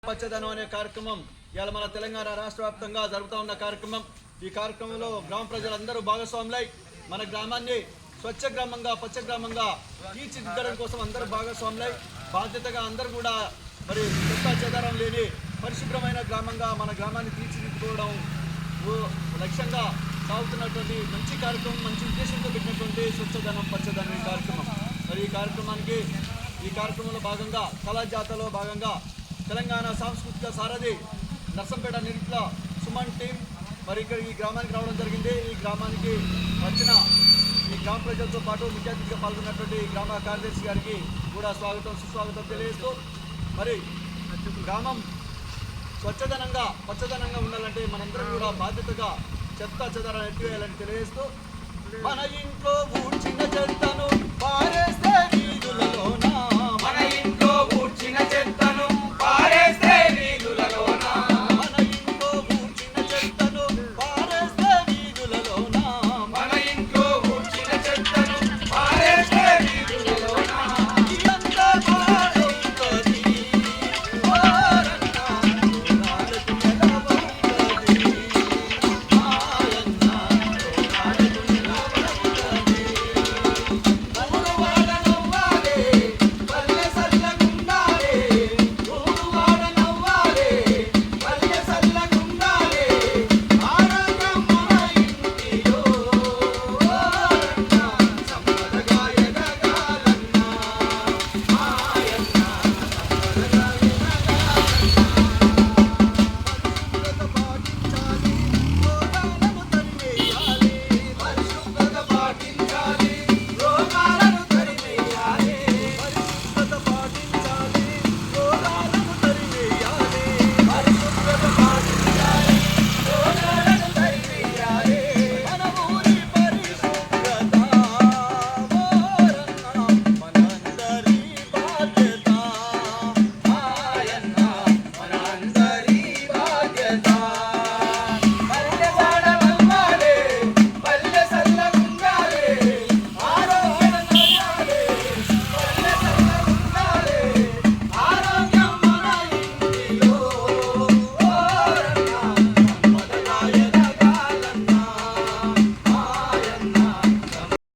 పచ్చదనం అనే కార్యక్రమం ఇవాళ మన తెలంగాణ రాష్ట్ర వ్యాప్తంగా జరుగుతూ ఉన్న కార్యక్రమం. ఈ కార్యక్రమంలో గ్రామ ప్రజలందరూ భాగస్వాములై మన గ్రామాన్ని స్వచ్ఛ గ్రామంగా పచ్చ గ్రామంగా తీర్చిదిద్దడం కోసం అందరూ భాగస్వాములై బాధ్యతగా అందరూ కూడా మరి చెత్త చెదారం లేని పరిశుభ్రమైన గ్రామంగా మన గ్రామాన్ని తీర్చిదిద్దుకోవడం లక్ష్యంగా సాగుతున్నటువంటి మంచి కార్యక్రమం, మంచి ఉద్దేశంతో పెట్టినటువంటి స్వచ్ఛదనం పచ్చదనం ఈ కార్యక్రమం. మరి ఈ కార్యక్రమంలో భాగంగా కళాజాతలో భాగంగా తెలంగాణ సాంస్కృతిక సారథి నర్సంపేట నిరుట్ల సుమన్ టీం మరి ఇక్కడ ఈ గ్రామానికి రావడం జరిగింది. ఈ గ్రామానికి వచ్చిన ఈ గ్రామ ప్రజలతో పాటు ముఖ్య అతిథిగా పాల్గొన్నటువంటి గ్రామ కార్యదర్శి గారికి కూడా స్వాగతం సుస్వాగతం తెలియజేస్తూ మరి గ్రామం పచ్చదనంగా ఉండాలంటే మనందరం కూడా బాధ్యతగా చెత్త చెదారాన్ని ఎత్తివేయాలని తెలియజేస్తూ మన ఇంట్లో ఊడ్చిన చెత్తను పారేస్తే